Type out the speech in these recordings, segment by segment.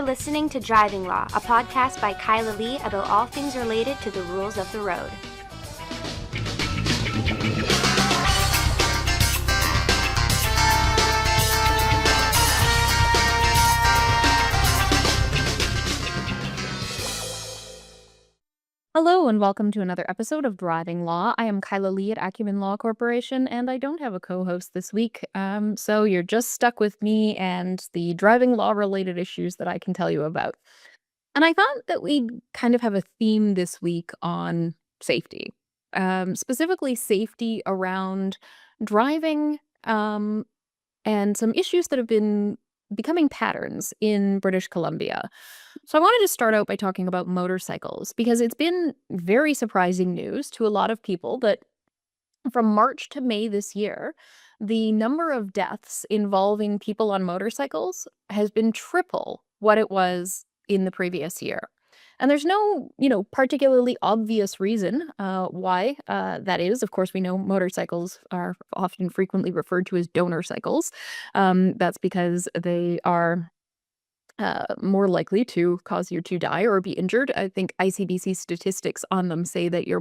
listening to Driving Law, a podcast by Kyla Lee about all things related to the rules of the road. Hello and welcome to another episode of Driving Law. I am Kyla Lee at Acumen Law Corporation, and I don't have a co-host this week. So you're just stuck with me and the driving law related issues that I can tell you about. And I thought that we'd kind of have a theme this week on safety, specifically safety around driving, and some issues that have been becoming patterns in British Columbia. So I wanted to start out by talking about motorcycles because it's been very surprising news to a lot of people that from March to May this year, the number of deaths involving people on motorcycles has been triple what it was in the previous year. And there's no, particularly obvious reason why that is. Of course, we know motorcycles are often frequently referred to as donor cycles. That's because they are more likely to cause you to die or be injured. I think ICBC statistics on them say that you're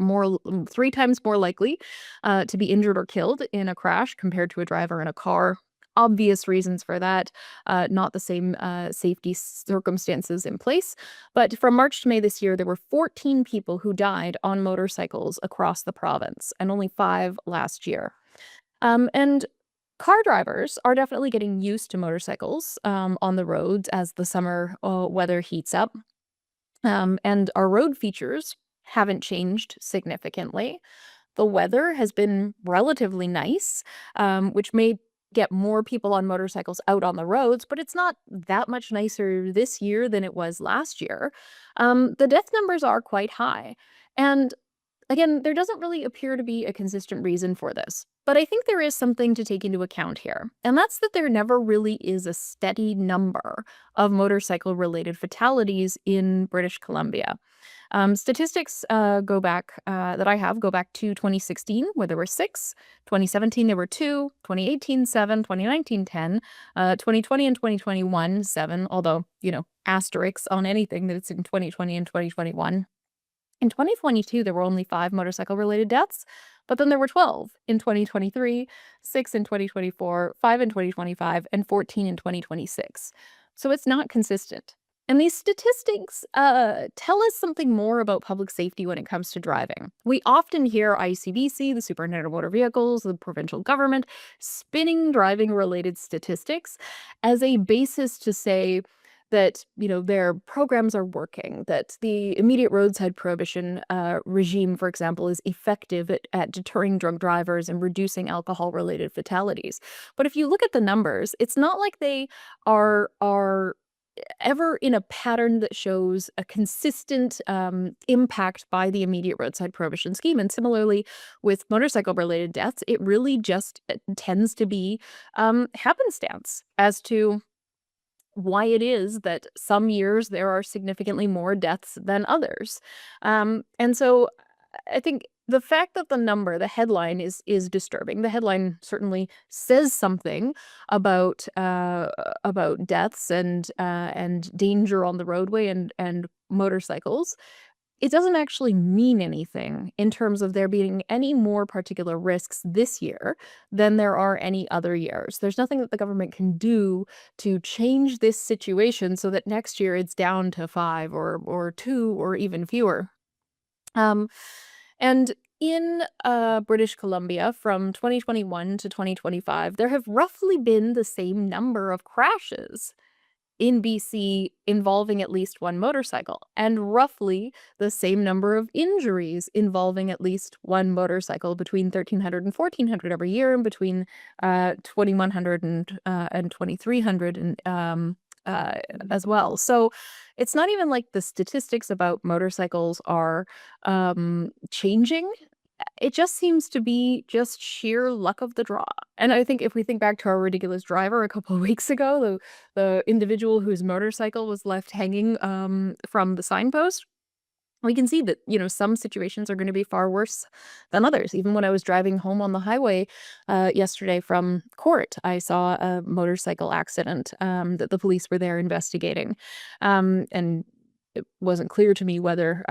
3 times more likely to be injured or killed in a crash compared to a driver in a car. Obvious reasons for that, not the same safety circumstances in place. But from March to May this year, there were 14 people who died on motorcycles across the province, and only 5 last year. And car drivers are definitely getting used to motorcycles on the roads as the summer weather heats up. And our road features haven't changed significantly. The weather has been relatively nice, which may get more people on motorcycles out on the roads, but it's not that much nicer this year than it was last year. The death numbers are quite high. And again, there doesn't really appear to be a consistent reason for this, but I think there is something to take into account here, and that's that there never really is a steady number of motorcycle-related fatalities in British Columbia. Statistics go back to 2016, where there were 6, 2017 there were 2, 2018 7, 2019 10, 2020 and 2021 7, although, asterisks on anything that's in 2020 and 2021. In 2022, there were only 5 motorcycle-related deaths, but then there were 12 in 2023, 6 in 2024, 5 in 2025, and 14 in 2026. So it's not consistent. And these statistics tell us something more about public safety when it comes to driving. We often hear ICBC, the Superintendent of Motor Vehicles, the provincial government, spinning driving-related statistics as a basis to say that, their programs are working, that the immediate roadside prohibition regime, for example, is effective at deterring drunk drivers and reducing alcohol-related fatalities. But if you look at the numbers, it's not like they are ever in a pattern that shows a consistent impact by the immediate roadside prohibition scheme. And similarly, with motorcycle-related deaths, it really just tends to be happenstance as to why it is that some years there are significantly more deaths than others. And so I think the fact that the headline is disturbing. The headline certainly says something about deaths and danger on the roadway and motorcycles. It doesn't actually mean anything in terms of there being any more particular risks this year than there are any other years. There's nothing that the government can do to change this situation so that next year it's down to 5 or 2 or even fewer. And in British Columbia, from 2021 to 2025, there have roughly been the same number of crashes in BC involving at least one motorcycle, and roughly the same number of injuries involving at least one motorcycle, between 1,300 and 1,400 every year, and between 2,100 and 2,300 as well. So it's not even like the statistics about motorcycles are changing. It just seems to be just sheer luck of the draw. And I think if we think back to our ridiculous driver a couple of weeks ago, the individual whose motorcycle was left hanging from the signpost, we can see that, some situations are going to be far worse than others. Even when I was driving home on the highway yesterday from court, I saw a motorcycle accident that the police were there investigating. And it wasn't clear to me whether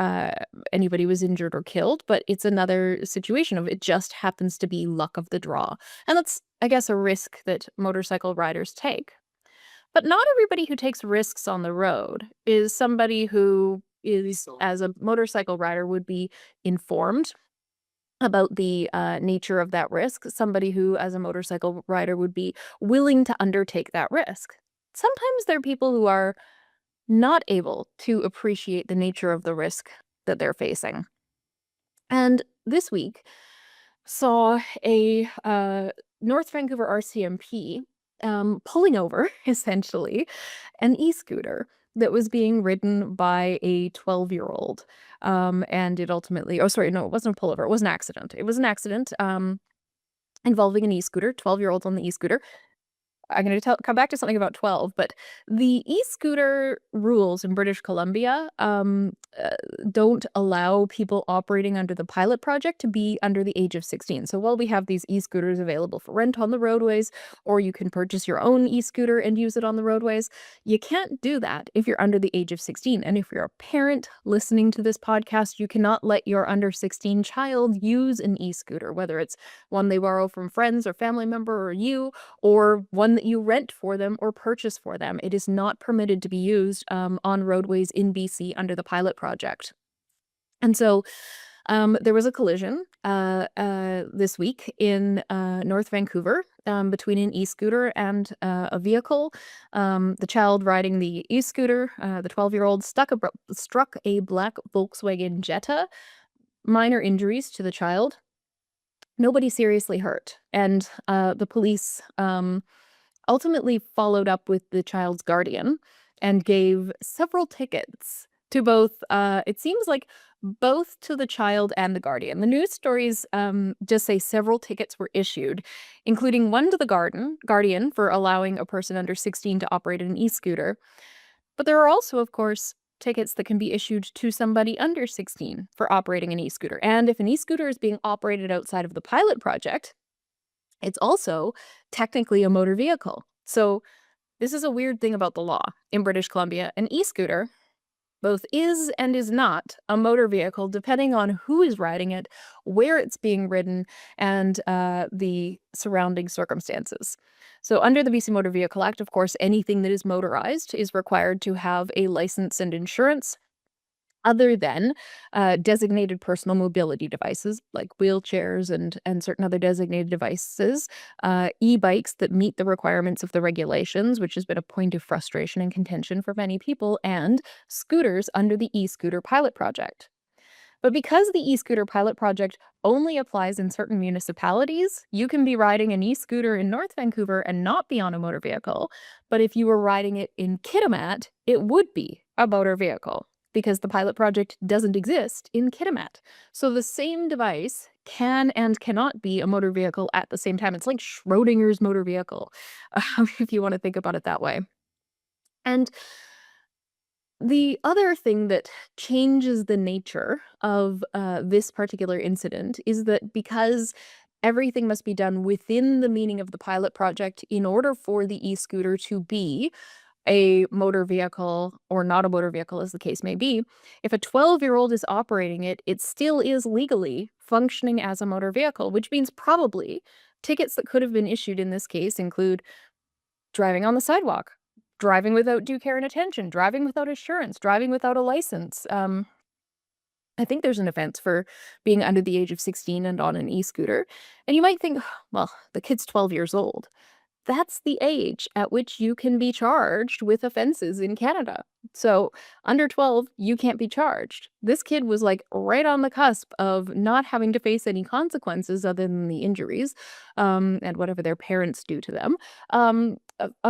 anybody was injured or killed, but it's another situation of it just happens to be luck of the draw. And that's, I guess, a risk that motorcycle riders take. But not everybody who takes risks on the road is somebody who is, as a motorcycle rider, would be informed about the nature of that risk. Somebody who, as a motorcycle rider, would be willing to undertake that risk. Sometimes there are people who are not able to appreciate the nature of the risk that they're facing. And this week saw a North Vancouver RCMP pulling over, essentially, an e-scooter that was being ridden by a 12-year-old. And it ultimately, oh, sorry, no, it wasn't a pullover. It was an accident. It was an accident involving an e-scooter, 12-year-olds on the e-scooter. I'm going to come back to something about 12, but the e-scooter rules in British Columbia don't allow people operating under the pilot project to be under the age of 16. So while we have these e-scooters available for rent on the roadways, or you can purchase your own e-scooter and use it on the roadways, you can't do that if you're under the age of 16. And if you're a parent listening to this podcast, you cannot let your under 16 child use an e-scooter, whether it's one they borrow from friends or family member or you, or one that you rent for them or purchase for them. It is not permitted to be used on roadways in BC under the pilot project. And so there was a collision this week in North Vancouver between an e-scooter and a vehicle. The child riding the e-scooter, the 12-year-old, struck a black Volkswagen Jetta. Minor injuries to the child. Nobody seriously hurt. And the police ultimately followed up with the child's guardian and gave several tickets to both, it seems like both to the child and the guardian. The news stories just say several tickets were issued, including one to the guardian for allowing a person under 16 to operate an e-scooter. But there are also, of course, tickets that can be issued to somebody under 16 for operating an e-scooter. And if an e-scooter is being operated outside of the pilot project, it's also technically a motor vehicle. So this is a weird thing about the law in British Columbia. An e-scooter both is and is not a motor vehicle, depending on who is riding it, where it's being ridden, and the surrounding circumstances. So under the BC Motor Vehicle Act, of course, anything that is motorized is required to have a license and insurance, other than designated personal mobility devices like wheelchairs and certain other designated devices, e-bikes that meet the requirements of the regulations, which has been a point of frustration and contention for many people, and scooters under the e-scooter pilot project. But because the e-scooter pilot project only applies in certain municipalities, you can be riding an e-scooter in North Vancouver and not be on a motor vehicle. But if you were riding it in Kitimat, it would be a motor vehicle because the pilot project doesn't exist in Kitimat. So the same device can and cannot be a motor vehicle at the same time. It's like Schrodinger's motor vehicle, if you want to think about it that way. And the other thing that changes the nature of this particular incident is that because everything must be done within the meaning of the pilot project in order for the e-scooter to be a motor vehicle or not a motor vehicle, as the case may be, if a 12-year-old is operating it, it still is legally functioning as a motor vehicle, which means probably tickets that could have been issued in this case include driving on the sidewalk, driving without due care and attention, driving without insurance, driving without a license. I think there's an offense for being under the age of 16 and on an e-scooter. And you might think, well, the kid's 12 years old. That's the age at which you can be charged with offenses in Canada. So under 12, you can't be charged. This kid was like right on the cusp of not having to face any consequences other than the injuries and whatever their parents do to them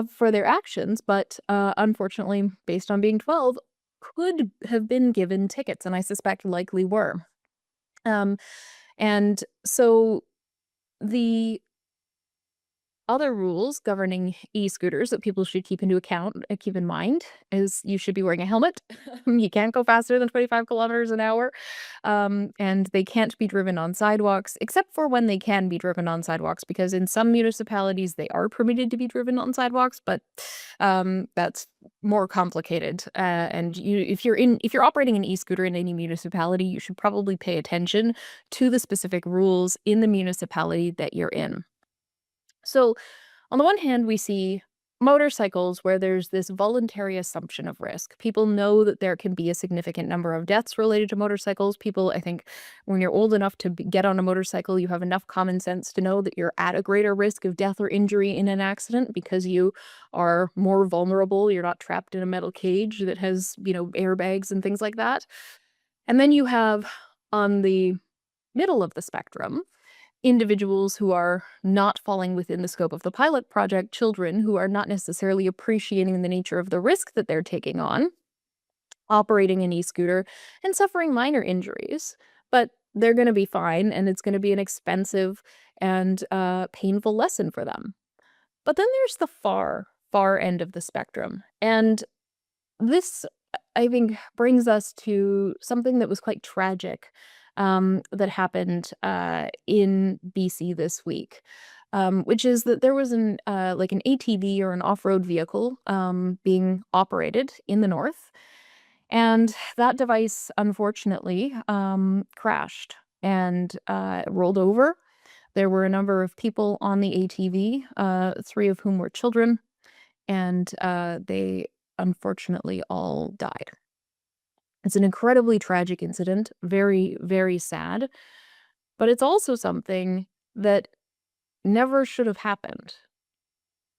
for their actions. But unfortunately, based on being 12, could have been given tickets, and I suspect likely were. And so the other rules governing e-scooters that people should keep keep in mind is you should be wearing a helmet. You can't go faster than 25 kilometers an hour. And they can't be driven on sidewalks, except for when they can be driven on sidewalks, because in some municipalities they are permitted to be driven on sidewalks, but that's more complicated. And if you're operating an e-scooter in any municipality, you should probably pay attention to the specific rules in the municipality that you're in. So, on the one hand, we see motorcycles where there's this voluntary assumption of risk. People know that there can be a significant number of deaths related to motorcycles. People, I think, when you're old enough to get on a motorcycle, you have enough common sense to know that you're at a greater risk of death or injury in an accident because you are more vulnerable. You're not trapped in a metal cage that has, airbags and things like that. And then you have on the middle of the spectrum individuals who are not falling within the scope of the pilot project, children who are not necessarily appreciating the nature of the risk that they're taking on, operating an e-scooter, and suffering minor injuries. But they're going to be fine, and it's going to be an expensive and painful lesson for them. But then there's the far, far end of the spectrum. And this, I think, brings us to something that was quite tragic that happened in BC this week, which is that there was an ATV or an off-road vehicle being operated in the north, and that device unfortunately crashed and rolled over. There were a number of people on the ATV, 3 of whom were children, and they unfortunately all died. It's an incredibly tragic incident, very, very sad, but it's also something that never should have happened.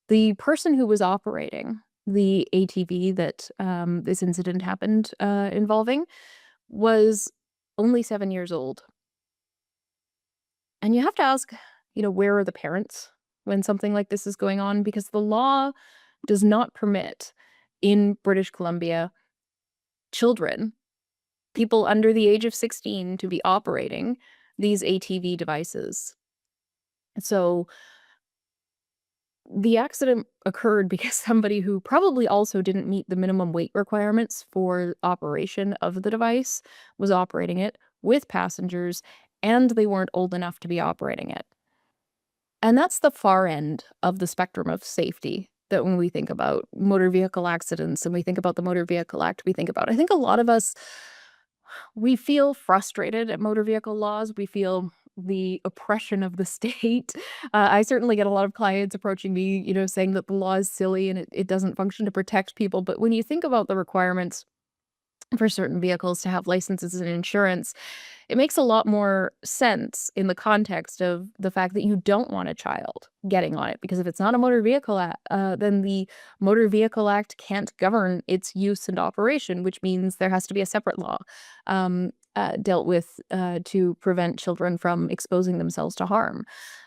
The person who was operating the ATV that this incident happened involving was only 7 years old. And you have to ask, where are the parents when something like this is going on? Because the law does not permit in British Columbia children, people under the age of 16, to be operating these ATV devices. So the accident occurred because somebody who probably also didn't meet the minimum weight requirements for operation of the device was operating it with passengers, and they weren't old enough to be operating it. And that's the far end of the spectrum of safety that when we think about motor vehicle accidents and we think about the Motor Vehicle Act, we think about. I think a lot of us, we feel frustrated at motor vehicle laws. We feel the oppression of the state. I certainly get a lot of clients approaching me, saying that the law is silly and it doesn't function to protect people. But when you think about the requirements for certain vehicles to have licenses and insurance, it makes a lot more sense in the context of the fact that you don't want a child getting on it, because if it's not a motor vehicle act, then the Motor Vehicle Act can't govern its use and operation, which means there has to be a separate law dealt with to prevent children from exposing themselves to harm.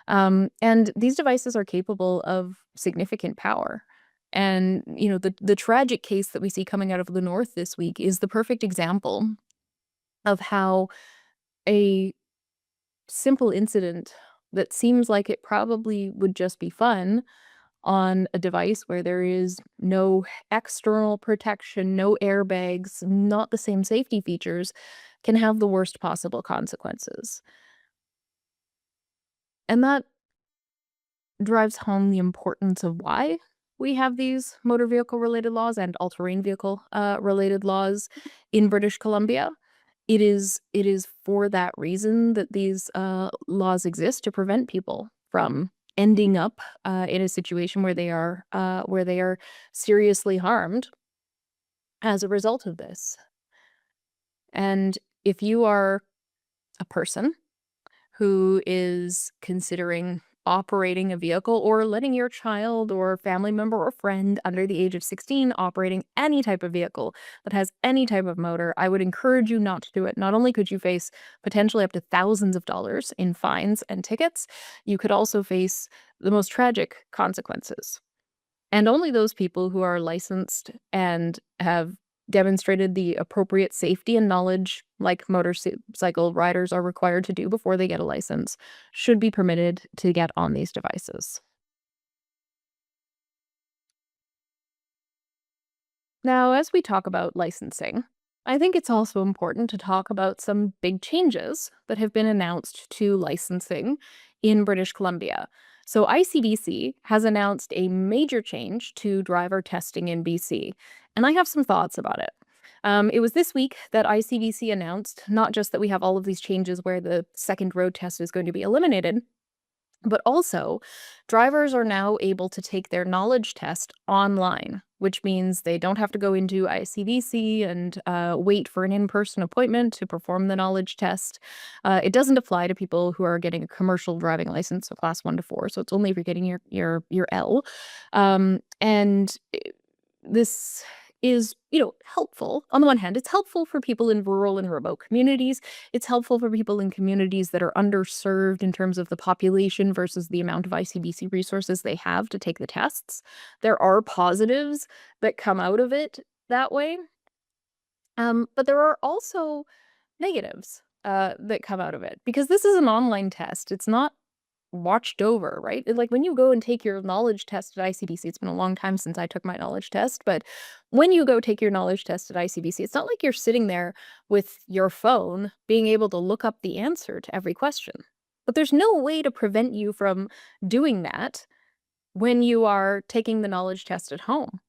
And these devices are capable of significant power. And, the tragic case that we see coming out of the north this week is the perfect example of how a simple incident that seems like it probably would just be fun on a device where there is no external protection, no airbags, not the same safety features, can have the worst possible consequences. And that drives home the importance of why we have these motor vehicle related laws and all-terrain vehicle related laws in British Columbia. It is for that reason that these laws exist, to prevent people from ending up in a situation where they are seriously harmed as a result of this. And if you are a person who is considering operating a vehicle, or letting your child or family member or friend under the age of 16 operating any type of vehicle that has any type of motor, I would encourage you not to do it. Not only could you face potentially up to thousands of dollars in fines and tickets, you could also face the most tragic consequences. And only those people who are licensed and have demonstrated the appropriate safety and knowledge, like motorcycle riders are required to do before they get a license, should be permitted to get on these devices. Now, as we talk about licensing, I think it's also important to talk about some big changes that have been announced to licensing in British Columbia. So, ICBC has announced a major change to driver testing in BC, and I have some thoughts about it. It was this week that ICBC announced not just that we have all of these changes where the second road test is going to be eliminated, but also, drivers are now able to take their knowledge test online, which means they don't have to go into ICBC and wait for an in-person appointment to perform the knowledge test. It doesn't apply to people who are getting a commercial driving license, so class 1 to 4. So it's only if you're getting your L. And this is, helpful. On the one hand, it's helpful for people in rural and remote communities. It's helpful for people in communities that are underserved in terms of the population versus the amount of ICBC resources they have to take the tests. There are positives that come out of it that way. But there are also negatives that come out of it because this is an online test. It's not watched over, right? Like when you go and take your knowledge test at ICBC, it's been a long time since I took my knowledge test, but when you go take your knowledge test at ICBC, it's not like you're sitting there with your phone being able to look up the answer to every question. But there's no way to prevent you from doing that when you are taking the knowledge test at home.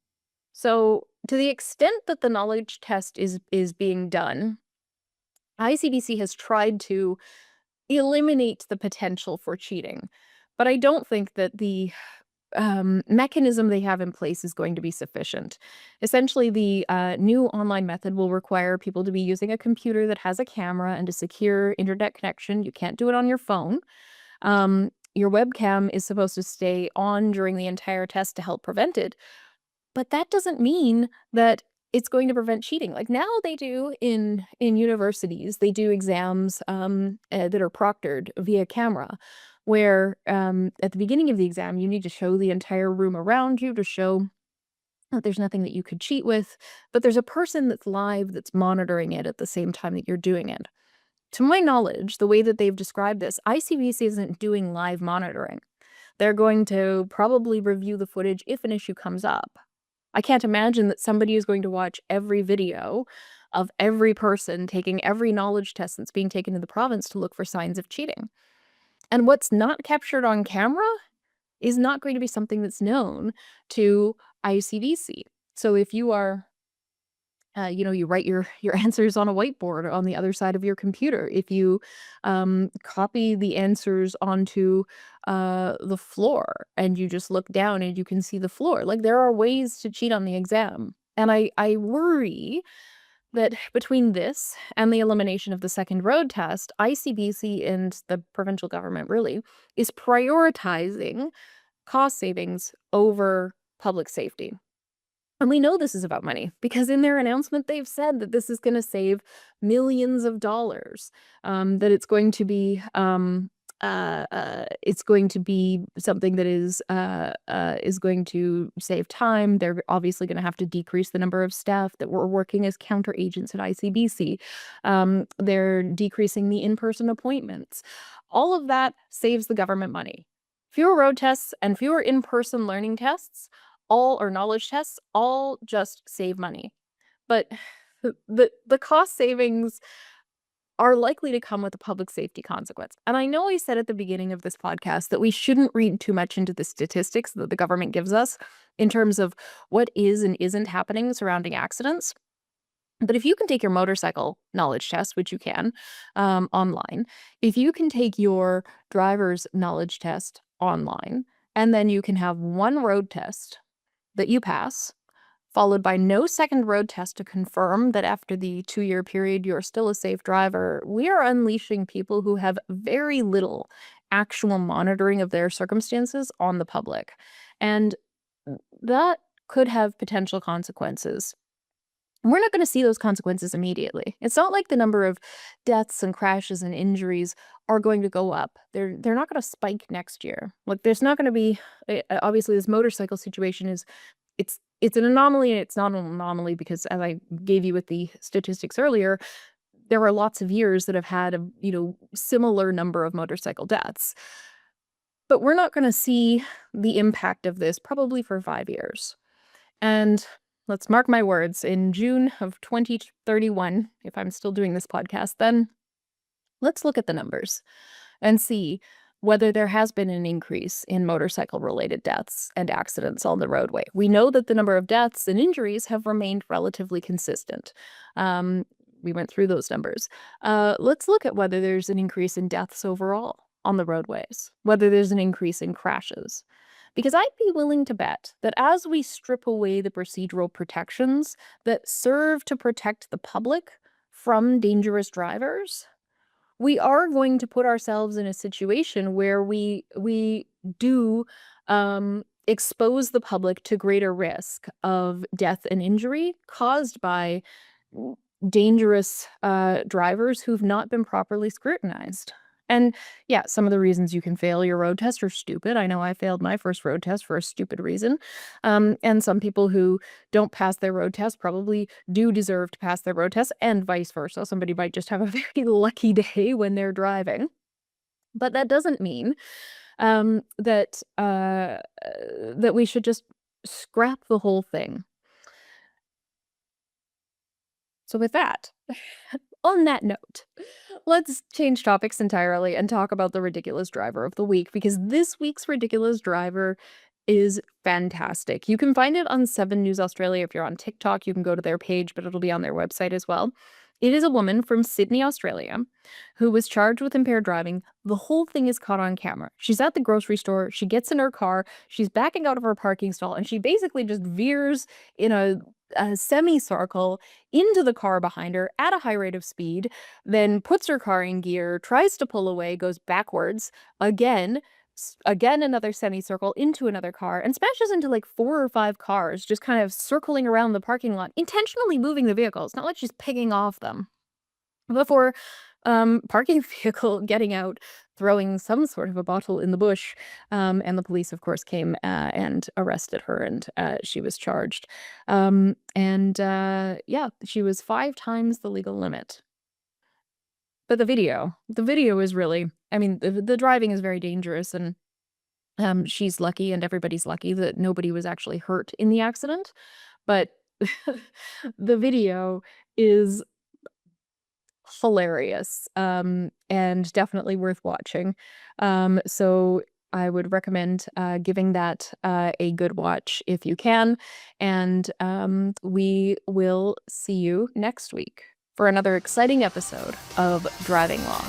So, to the extent that the knowledge test is being done, ICBC has tried to eliminate the potential for cheating. But I don't think that the mechanism they have in place is going to be sufficient. Essentially, the new online method will require people to be using a computer that has a camera and a secure internet connection. You can't do it on your phone. Your webcam is supposed to stay on during the entire test to help prevent it. But that doesn't mean that it's going to prevent cheating. Like now they do in universities, they do exams that are proctored via camera, where at the beginning of the exam you need to show the entire room around you to show that there's nothing that you could cheat with, but there's a person that's live that's monitoring it at the same time that you're doing it. To my knowledge, the way that they've described this, ICBC isn't doing live monitoring. They're going to probably review the footage if an issue comes up. I can't imagine that somebody is going to watch every video of every person taking every knowledge test that's being taken in the province to look for signs of cheating. And what's not captured on camera is not going to be something that's known to ICBC. So if you are you write your answers on a whiteboard on the other side of your computer. If you copy the answers onto the floor and you just look down and you can see the floor, like there are ways to cheat on the exam. And I worry that between this and the elimination of the second road test, ICBC and the provincial government really is prioritizing cost savings over public safety. And we know this is about money because in their announcement, they've said that this is going to save millions of dollars. That it's going to be something that is going to save time. They're obviously going to have to decrease the number of staff that were working as counter agents at ICBC. They're decreasing the in-person appointments. All of that saves the government money. Fewer road tests and fewer in-person learning tests or knowledge tests all just save money. But the cost savings are likely to come with a public safety consequence. And I know I said at the beginning of this podcast that we shouldn't read too much into the statistics that the government gives us in terms of what is and isn't happening surrounding accidents. But if you can take your motorcycle knowledge test, which you can online, if you can take your driver's knowledge test online, and then you can have one road test that you pass, followed by no second road test to confirm that after the 2-year period you're still a safe driver, we are unleashing people who have very little actual monitoring of their circumstances on the public. And that could have potential consequences. We're not going to see those consequences immediately. It's not like the number of deaths and crashes and injuries are going to go up. They're not going to spike next year. Like there's not going to be obviously this motorcycle situation is it's an anomaly, and it's not an anomaly because as I gave you with the statistics earlier, there are lots of years that have had a similar number of motorcycle deaths. But we're not going to see the impact of this probably for 5 years. And let's mark my words, in June of 2031, if I'm still doing this podcast, then let's look at the numbers and see whether there has been an increase in motorcycle-related deaths and accidents on the roadway. We know that the number of deaths and injuries have remained relatively consistent. We went through those numbers. Let's look at whether there's an increase in deaths overall on the roadways, whether there's an increase in crashes. Because I'd be willing to bet that as we strip away the procedural protections that serve to protect the public from dangerous drivers, we are going to put ourselves in a situation where we do expose the public to greater risk of death and injury caused by dangerous drivers who've not been properly scrutinized. And yeah, some of the reasons you can fail your road test are stupid. I know I failed my first road test for a stupid reason. And some people who don't pass their road test probably do deserve to pass their road test, and vice versa. Somebody might just have a very lucky day when they're driving. But that doesn't mean that we should just scrap the whole thing. So with that, on that note, let's change topics entirely and talk about the ridiculous driver of the week, because this week's ridiculous driver is fantastic. You can find it on 7 News Australia. If you're on TikTok, you can go to their page, but it'll be on their website as well. It is a woman from Sydney, Australia, who was charged with impaired driving. The whole thing is caught on camera. She's at the grocery store. She gets in her car. She's backing out of her parking stall, and she basically just veers in a semicircle into the car behind her at a high rate of speed, then puts her car in gear, tries to pull away, goes backwards again, another semicircle into another car, and smashes into like 4 or 5 cars, just kind of circling around the parking lot, intentionally moving the vehicle. It's not like she's picking off them. Before parking the vehicle, getting out, throwing some sort of a bottle in the bush, and the police, of course, came and arrested her, and she was charged. Yeah, she was 5 times the legal limit. But the video is really, I mean, the driving is very dangerous, and she's lucky, and everybody's lucky that nobody was actually hurt in the accident. But the video is hilarious, and definitely worth watching. So I would recommend giving that a good watch if you can. And we will see you next week for another exciting episode of Driving Law.